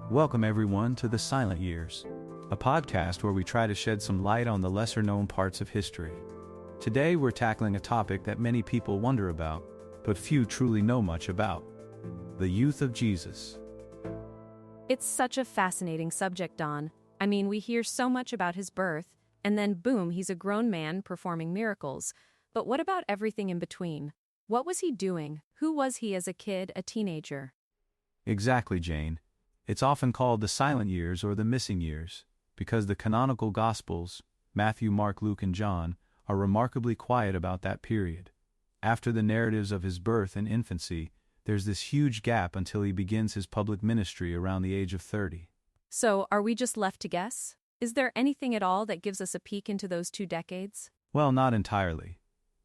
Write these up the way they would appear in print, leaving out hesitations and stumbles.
Welcome everyone to The Silent Years, a podcast where we try to shed some light on the lesser-known parts of history. Today we're tackling a topic that many people wonder about, but few truly know much about: the youth of Jesus. It's such a fascinating subject, Don. I mean, we hear so much about his birth, and then boom, he's a grown man performing miracles. But what about everything in between? What was he doing? Who was he as a kid, a teenager? Exactly, Jane. It's often called the silent years or the missing years, because the canonical Gospels, Matthew, Mark, Luke, and John, are remarkably quiet about that period. After the narratives of his birth and infancy, there's this huge gap until he begins his public ministry around the age of 30. So, are we just left to guess? Is there anything at all that gives us a peek into those 2 decades? Well, not entirely.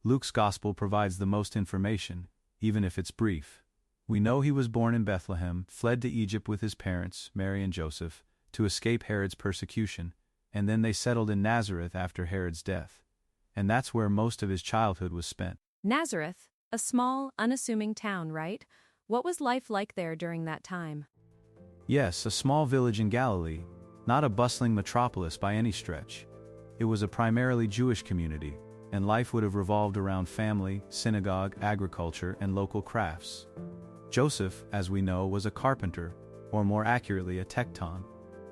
Luke's Gospel provides the most information, even if it's brief. We know he was born in Bethlehem, fled to Egypt with his parents, Mary and Joseph, to escape Herod's persecution, and then they settled in Nazareth after Herod's death. And that's where most of his childhood was spent. Nazareth, a small, unassuming town, right? What was life like there during that time? Yes, a small village in Galilee, not a bustling metropolis by any stretch. It was a primarily Jewish community, and life would have revolved around family, synagogue, agriculture, and local crafts. Joseph, as we know, was a carpenter, or more accurately a tekton,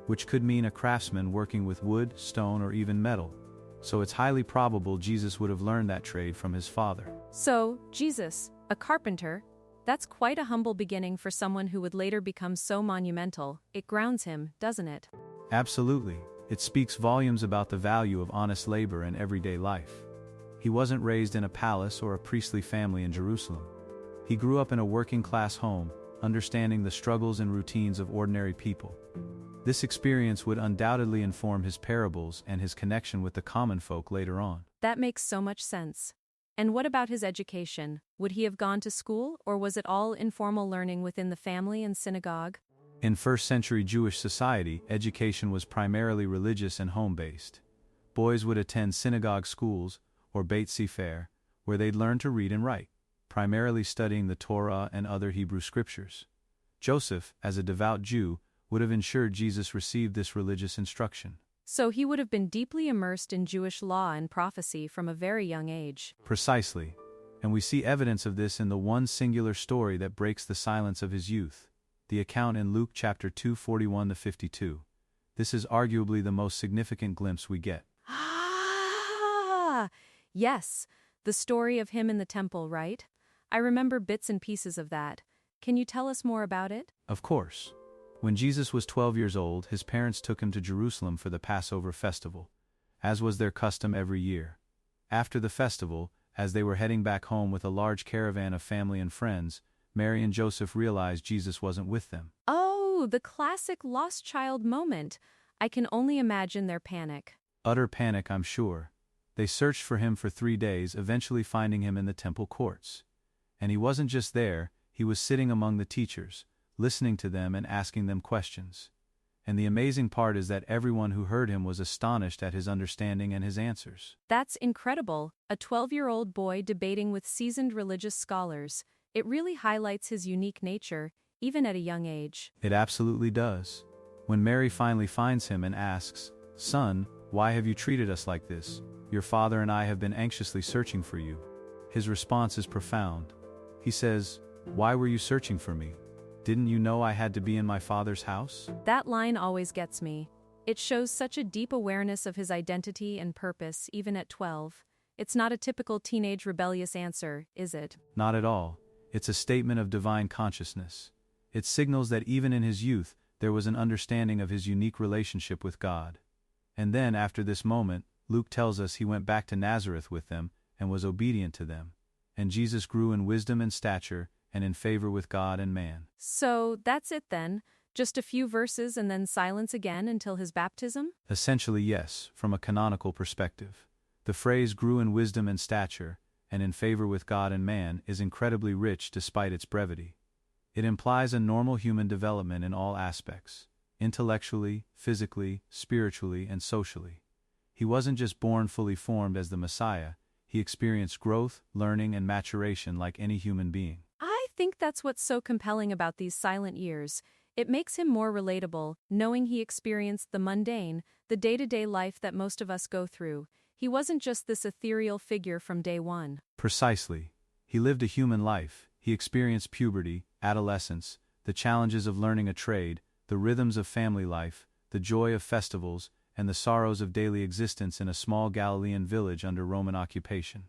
which could mean a craftsman working with wood, stone, or even metal. So it's highly probable Jesus would have learned that trade from his father. So, Jesus, a carpenter, that's quite a humble beginning for someone who would later become so monumental. It grounds him, doesn't it? Absolutely. It speaks volumes about the value of honest labor in everyday life. He wasn't raised in a palace or a priestly family in Jerusalem. He grew up in a working-class home, understanding the struggles and routines of ordinary people. This experience would undoubtedly inform his parables and his connection with the common folk later on. That makes so much sense. And what about his education? Would he have gone to school, or was it all informal learning within the family and synagogue? In first-century Jewish society, education was primarily religious and home-based. Boys would attend synagogue schools, or Beit Sefer, where they'd learn to read and write, primarily studying the Torah and other Hebrew scriptures. Joseph, as a devout Jew, would have ensured Jesus received this religious instruction. So he would have been deeply immersed in Jewish law and prophecy from a very young age. Precisely. And we see evidence of this in the one singular story that breaks the silence of his youth, the account in Luke chapter 2, 41-52. This is arguably the most significant glimpse we get. Ah! Yes, the story of him in the temple, right? I remember bits and pieces of that. Can you tell us more about it? Of course. When Jesus was 12 years old, his parents took him to Jerusalem for the Passover festival, as was their custom every year. After the festival, as they were heading back home with a large caravan of family and friends, Mary and Joseph realized Jesus wasn't with them. Oh, the classic lost child moment. I can only imagine their panic. Utter panic, I'm sure. They searched for him for 3 days, eventually finding him in the temple courts. And he wasn't just there, he was sitting among the teachers, listening to them and asking them questions. And the amazing part is that everyone who heard him was astonished at his understanding and his answers. That's incredible, a 12-year-old boy debating with seasoned religious scholars. It really highlights his unique nature, even at a young age. It absolutely does. When Mary finally finds him and asks, "Son, why have you treated us like this? Your father and I have been anxiously searching for you." His response is profound. He says, "Why were you searching for me? Didn't you know I had to be in my father's house?" That line always gets me. It shows such a deep awareness of his identity and purpose, even at 12. It's not a typical teenage rebellious answer, is it? Not at all. It's a statement of divine consciousness. It signals that even in his youth, there was an understanding of his unique relationship with God. And then, after this moment, Luke tells us he went back to Nazareth with them and was obedient to them. And Jesus grew in wisdom and stature, and in favor with God and man. So, that's it then? Just a few verses and then silence again until his baptism? Essentially, yes, from a canonical perspective. The phrase grew in wisdom and stature, and in favor with God and man, is incredibly rich despite its brevity. It implies a normal human development in all aspects, intellectually, physically, spiritually, and socially. He wasn't just born fully formed as the Messiah, he experienced growth, learning, and maturation like any human being. I think that's what's so compelling about these silent years. It makes him more relatable, knowing he experienced the mundane, the day-to-day life that most of us go through. He wasn't just this ethereal figure from day one. Precisely. He lived a human life. He experienced puberty, adolescence, the challenges of learning a trade, the rhythms of family life, the joy of festivals, and the sorrows of daily existence in a small Galilean village under Roman occupation.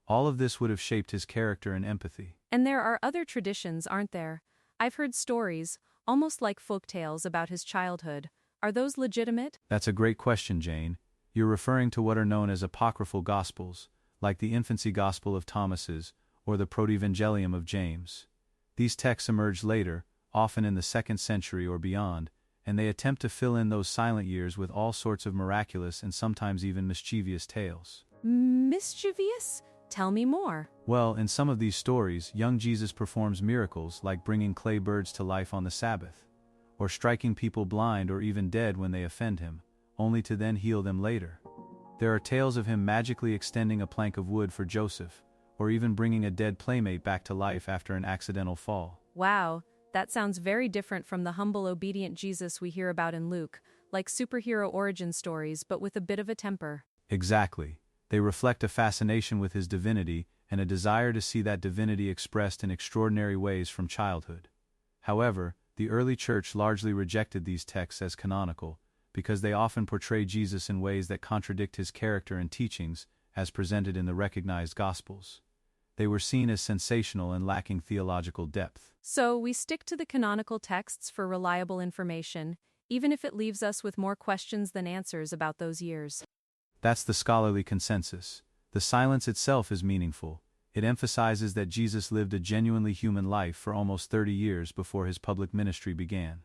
All of this would have shaped his character and empathy. And there are other traditions, aren't there? I've heard stories, almost like folk tales about his childhood. Are those legitimate? That's a great question, Jane. You're referring to what are known as apocryphal gospels, like the infancy gospel of Thomas's, or the Protevangelium of James. These texts emerged later, often in the 2nd century or beyond, and they attempt to fill in those silent years with all sorts of miraculous and sometimes even mischievous tales. Mischievous? Tell me more. Well, in some of these stories, young Jesus performs miracles like bringing clay birds to life on the Sabbath, or striking people blind or even dead when they offend him, only to then heal them later. There are tales of him magically extending a plank of wood for Joseph, or even bringing a dead playmate back to life after an accidental fall. Wow, that sounds very different from the humble, obedient Jesus we hear about in Luke, like superhero origin stories but with a bit of a temper. Exactly. They reflect a fascination with his divinity and a desire to see that divinity expressed in extraordinary ways from childhood. However, the early church largely rejected these texts as canonical, because they often portray Jesus in ways that contradict his character and teachings, as presented in the recognized Gospels. They were seen as sensational and lacking theological depth. So we stick to the canonical texts for reliable information, even if it leaves us with more questions than answers about those years. That's the scholarly consensus. The silence itself is meaningful. It emphasizes that Jesus lived a genuinely human life for almost 30 years before his public ministry began.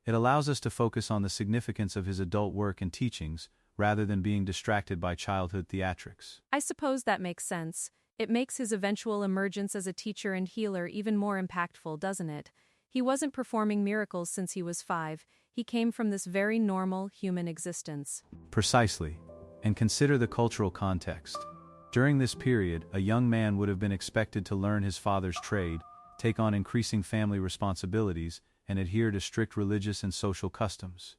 It allows us to focus on the significance of his adult work and teachings, rather than being distracted by childhood theatrics. I suppose that makes sense. It makes his eventual emergence as a teacher and healer even more impactful, doesn't it? He wasn't performing miracles since he was 5. He came from this very normal human existence. Precisely. And consider the cultural context. During this period, a young man would have been expected to learn his father's trade, take on increasing family responsibilities, and adhere to strict religious and social customs.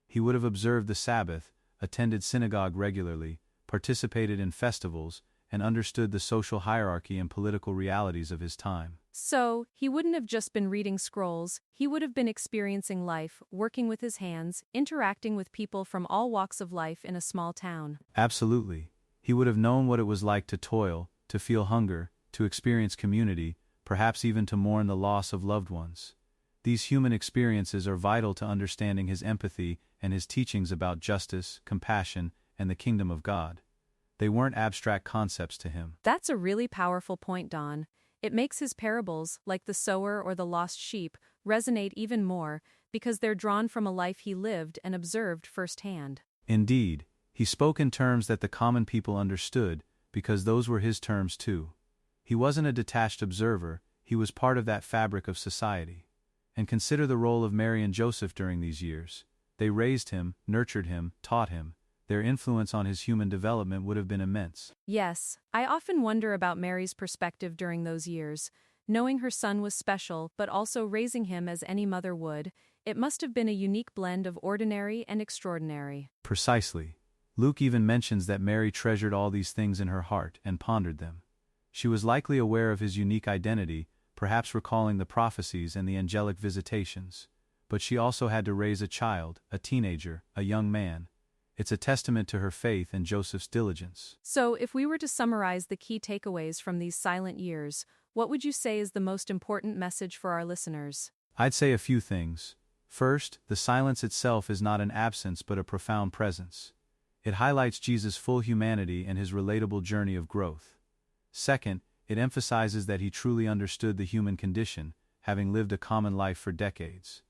He would have observed the Sabbath, attended synagogue regularly, participated in festivals, and understood the social hierarchy and political realities of his time. So, he wouldn't have just been reading scrolls, he would have been experiencing life, working with his hands, interacting with people from all walks of life in a small town. Absolutely. He would have known what it was like to toil, to feel hunger, to experience community, perhaps even to mourn the loss of loved ones. These human experiences are vital to understanding his empathy and his teachings about justice, compassion, and the kingdom of God. They weren't abstract concepts to him. That's a really powerful point, Don. It makes his parables, like the sower or the lost sheep, resonate even more, because they're drawn from a life he lived and observed firsthand. Indeed, he spoke in terms that the common people understood, because those were his terms too. He wasn't a detached observer, he was part of that fabric of society. And consider the role of Mary and Joseph during these years. They raised him, nurtured him, taught him. Their influence on his human development would have been immense. Yes, I often wonder about Mary's perspective during those years. Knowing her son was special, but also raising him as any mother would, it must have been a unique blend of ordinary and extraordinary. Precisely. Luke even mentions that Mary treasured all these things in her heart and pondered them. She was likely aware of his unique identity, perhaps recalling the prophecies and the angelic visitations. But she also had to raise a child, a teenager, a young man. It's a testament to her faith and Joseph's diligence. So, if we were to summarize the key takeaways from these silent years, what would you say is the most important message for our listeners? I'd say a few things. First, the silence itself is not an absence but a profound presence. It highlights Jesus' full humanity and his relatable journey of growth. Second, it emphasizes that he truly understood the human condition, having lived a common life for decades.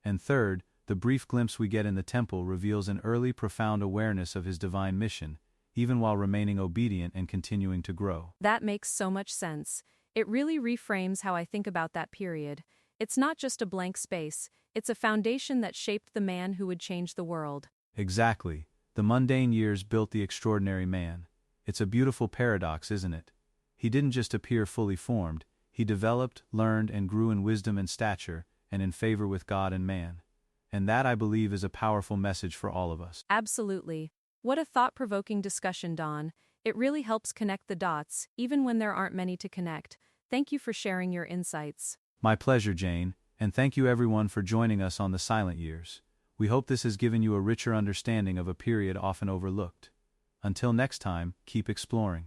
And third, the brief glimpse we get in the temple reveals an early profound awareness of his divine mission, even while remaining obedient and continuing to grow. That makes so much sense. It really reframes how I think about that period. It's not just a blank space, it's a foundation that shaped the man who would change the world. Exactly. The mundane years built the extraordinary man. It's a beautiful paradox, isn't it? He didn't just appear fully formed, he developed, learned, and grew in wisdom and stature, and in favor with God and man. And that, I believe, is a powerful message for all of us. Absolutely. What a thought-provoking discussion, Don. It really helps connect the dots, even when there aren't many to connect. Thank you for sharing your insights. My pleasure, Jane, and thank you everyone for joining us on the Silent Years. We hope this has given you a richer understanding of a period often overlooked. Until next time, keep exploring.